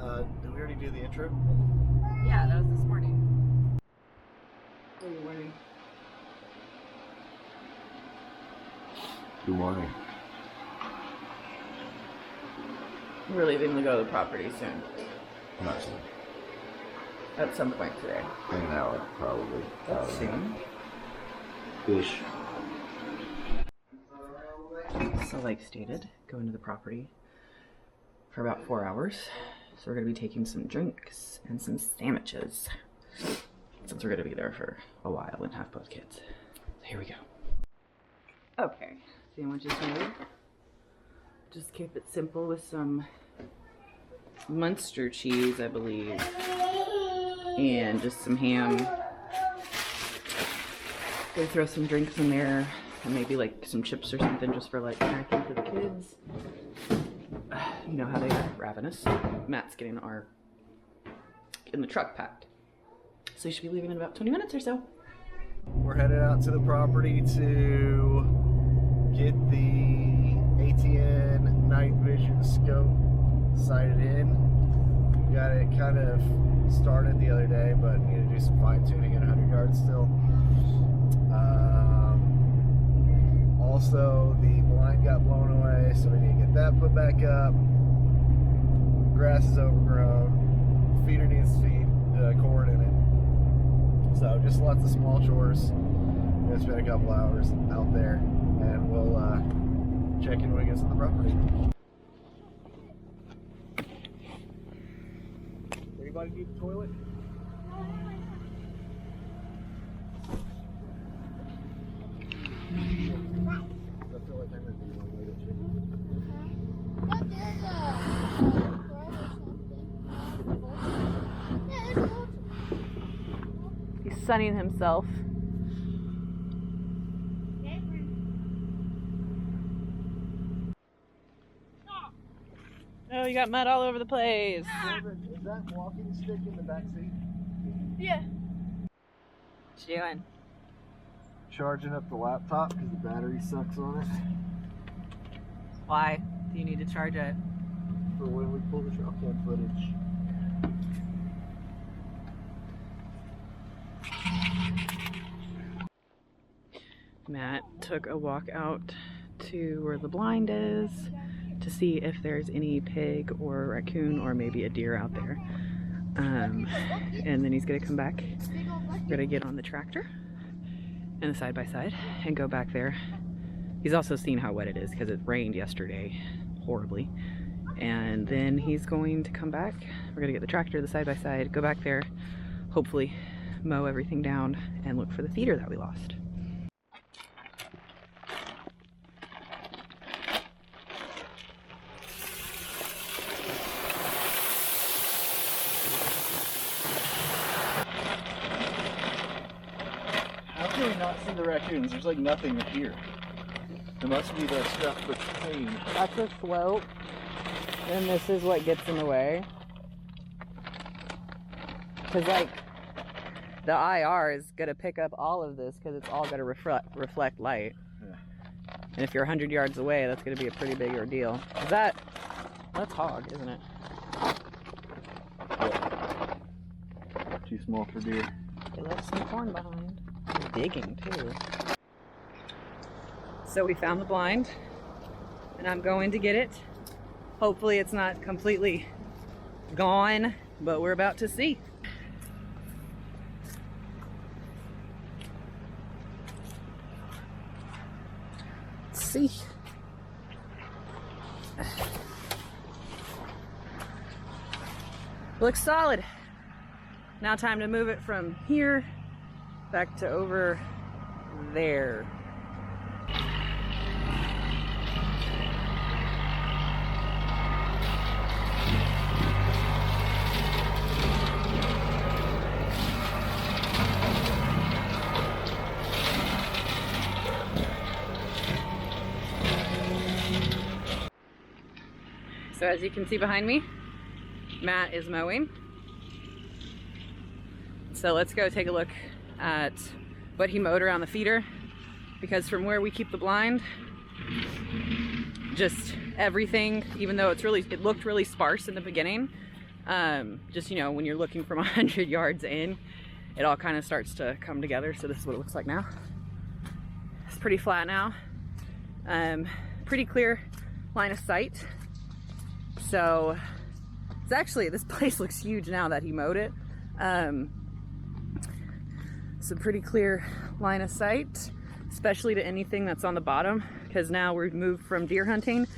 Did we already do the intro? Yeah, that was this morning. What are you wearing? Good morning. We're leaving to go to the property soon. Not soon. At some point today. In an hour, probably. That's soon. Ish. So like stated, going to the property for about 4 hours. So we're going to be taking some drinks and some sandwiches. Since we're going to be there for a while and have both kids. So here we go. Okay, sandwiches made. Just keep it simple with some Munster cheese, I believe. And just some ham. Gonna throw some drinks in there. And maybe like some chips or something just for like snacking for the kids. You know how they are, ravenous. Matt's getting in the truck packed. So you should be leaving in about 20 minutes or so. We're headed out to the property to get the ATN Night Vision Scope sighted in. We got it kind of started the other day, but need to do some fine tuning at 100 yards still. Also, the blind got blown away, so we need to get that put back up. Grass is overgrown. Feeder needs to feed corn in it. So just lots of small chores. We're gonna spend a couple hours out there, and we'll check in when we get to the property. Anybody need the toilet? I feel like I'm gonna be one way to He's sunning himself. Oh, you got mud all over the place. Is that walking stick in the back seat? Yeah. What you doing? Charging up the laptop because the battery sucks on it. Why do you need to charge it? For when we pull the truck in footage. Matt took a walk out to where the blind is to see if there's any pig or raccoon or maybe a deer out there. And then he's gonna come back. We're gonna get on the tractor and the side-by-side and go back there. He's also seen how wet it is because it rained yesterday horribly. And then he's going to come back. We're gonna get the tractor, the side-by-side, go back there, hopefully mow everything down and look for the feeder that we lost. How can we not see the raccoons? There's like nothing up here. There must be the stuff between. That's a slope, and this is what gets in the way. Because like, the IR is going to pick up all of this because it's all going to reflect light. Yeah. And if you're 100 yards away, that's going to be a pretty big ordeal. That's hog, isn't it? Yeah. Too small for deer. They left some corn behind. They're digging too. So we found the blind, and I'm going to get it. Hopefully it's not completely gone, but we're about to see. Let's see. Looks solid. Now time to move it from here back to over there. So as you can see behind me, Matt is mowing. So let's go take a look at what he mowed around the feeder, because from where we keep the blind, just everything, even though it looked really sparse in the beginning, Just, you know, when you're looking from 100 yards in, it all kind of starts to come together. So this is what it looks like now. It's pretty flat now. Pretty clear line of sight. So it's actually, this place looks huge now that he mowed it. So pretty clear line of sight, especially to anything that's on the bottom, because now we've moved from deer hunting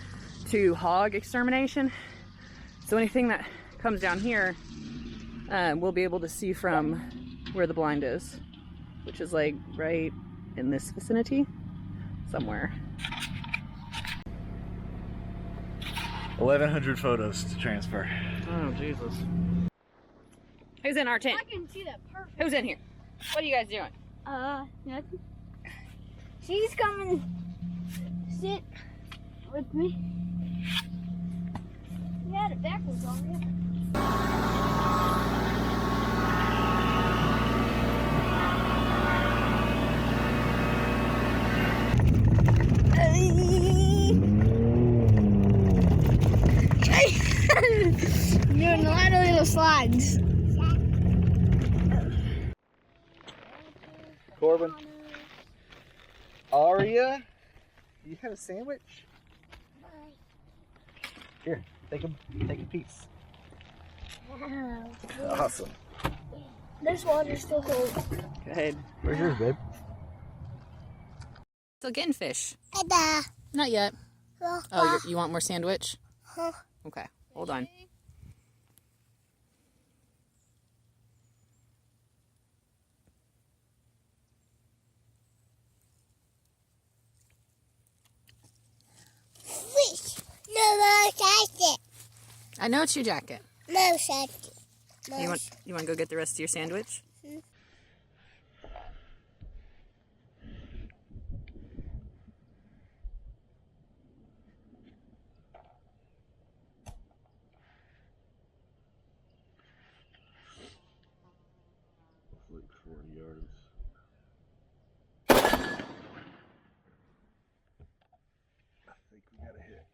to hog extermination. So anything that comes down here, we'll be able to see from where the blind is, which is like right in this vicinity somewhere. 1,100 photos to transfer. Oh, Jesus. Who's in our tent? I can see that perfect. Who's in here? What are you guys doing? Nothing. She's coming sit with me. You had it backwards already. Doing a lot of little slides. Corbin. Aria, you had a sandwich? Here, take a piece. Wow. Awesome. This water's still cold. Go ahead. Where's yours, babe? Still getting fish. Ada. Not yet. Oh, Oh, you want more sandwich? Huh. Okay, hold on. Fish. No jacket. I know it's your jacket. No jacket. No. You want to go get the rest of your sandwich? Like 40 yards. I think we got a hit.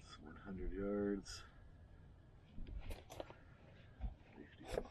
It's 100 yards. 50 off.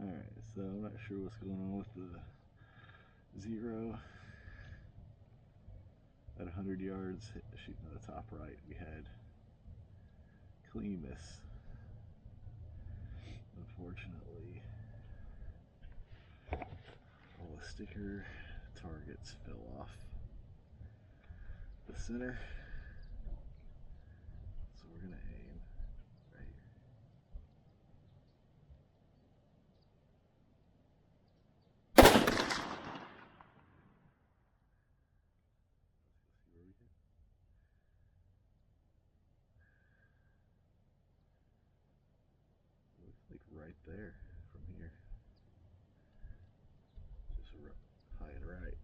Alright, so I'm not sure what's going on with the zero. At 100 yards, shooting at the top right, we had clean miss. Unfortunately, all the sticker targets fell off the center. So we're gonna aim right here. See where we hit? Looks like right there from here. Just high and right.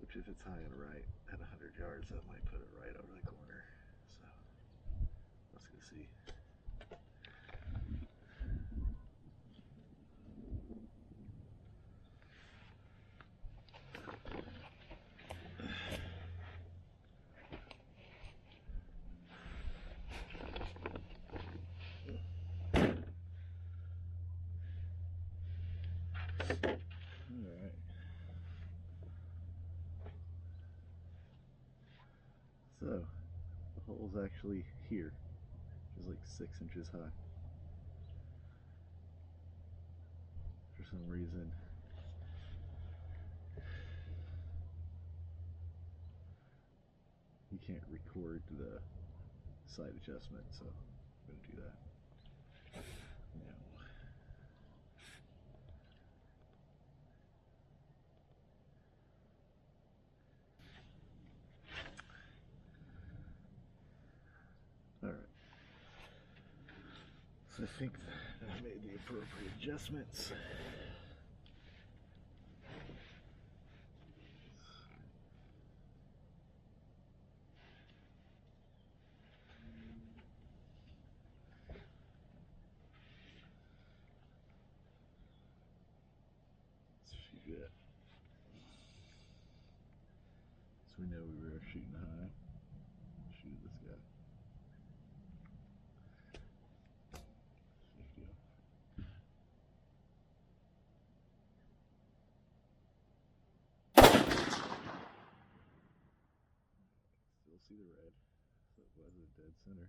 Which if it's high and right at 100 yards, that might put it right over the corner. So let's go see. is actually here, which is like 6 inches high. For some reason, you can't record the side adjustment, so I'm going to do that now. Alright, so I think that I made the appropriate adjustments. Shoot it. So we know we were shooting high. Shoot this guy. 50 off. Still see the red. So it was a dead center.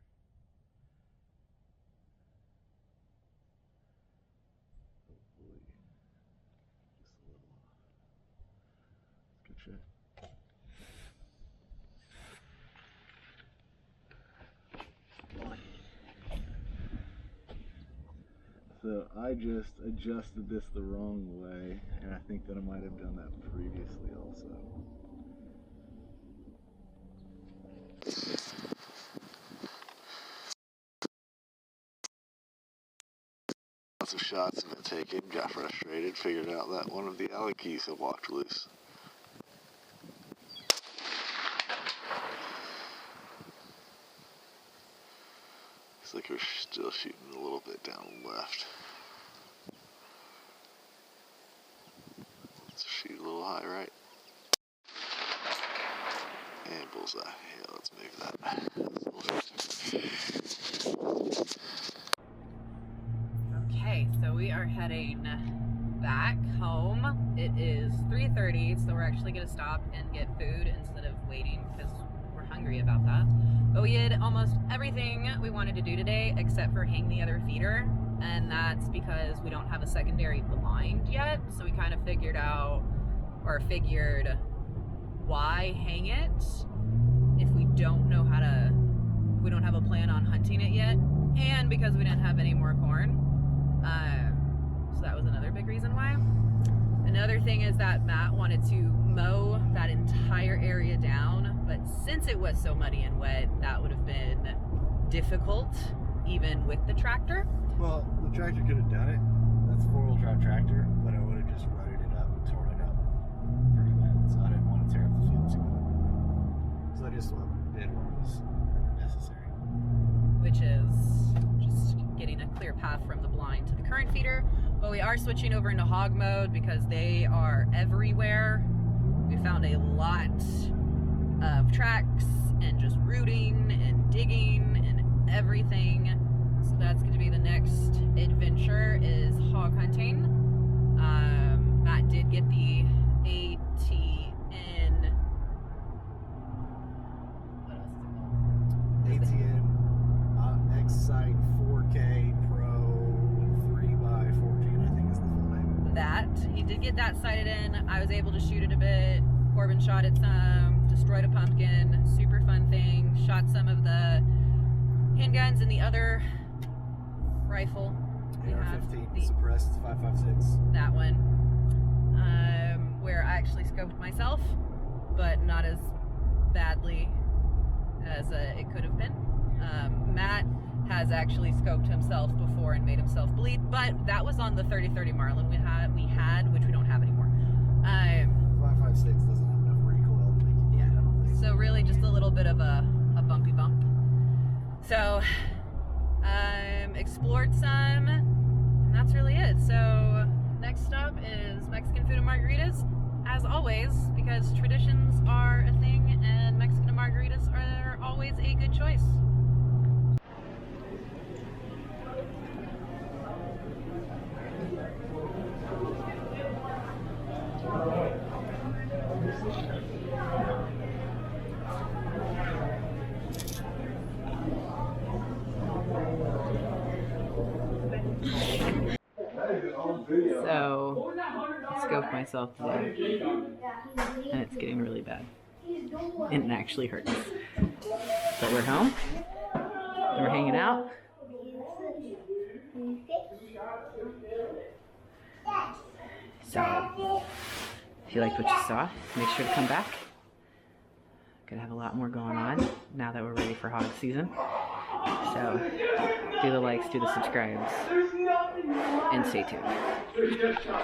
Hopefully, just a little off. Good shot. So I just adjusted this the wrong way, and I think that I might have done that previously also. Lots of shots and taken, got frustrated, figured out that one of the alley keys had walked loose. Looks like we're still shooting a little bit down left. Let's shoot a little high right. And bullseye. Yeah, let's move that. Okay, so we are heading back home. It is 3:30, so we're actually gonna stop and get food instead of waiting because we're hungry about that. But we did almost everything we wanted to do today except for hang the other feeder, and that's because we don't have a secondary blind yet. So we kind of figured why hang it if we don't know how to, we don't have a plan on hunting it yet, and because we didn't have any more corn. So that was another big reason why. Another thing is that Matt wanted to mow that entire area down, but since it was so muddy and wet, that would have been difficult even with the tractor. Well, the tractor could have done it. That's a 4-wheel drive tractor, but I would have just rutted it up and torn it up pretty bad. So I didn't want to tear up the field too bad. So I just did what was necessary. Which is just getting a clear path from the blind to the current feeder. But we are switching over into hog mode because they are everywhere. We found a lot of tracks and just rooting and digging and everything. So that's going to be the next adventure, is hog hunting. Matt did get the ATN, what else is it called? ATN X-Sight 4K Pro 3x14, I think is the full name. That. He did get that sighted in. I was able to shoot it a bit. Corbin shot it some, destroyed a pumpkin, super fun thing. Shot some of the handguns and the other rifle. AR-15 suppressed 5.56. That one. Where I actually scoped myself, but not as badly as it could have been. Matt has actually scoped himself before and made himself bleed, but that was on the 30-30 Marlin we had, which we don't have anymore. 5.56 doesn't have enough recoil to make you bleed, I don't think. So really just a little bit of a bumpy bump. So explored some, and that's really it. So next stop is Mexican food and margaritas, as always, because traditions are a thing and Mexican and margaritas are always a good choice. scoped myself today, and it's getting really bad. And it actually hurts. But we're home. And we're hanging out. So, if you liked what you saw, make sure to come back. Gonna have a lot more going on now that we're ready for hog season. So, do the likes, do the subscribes, and stay tuned.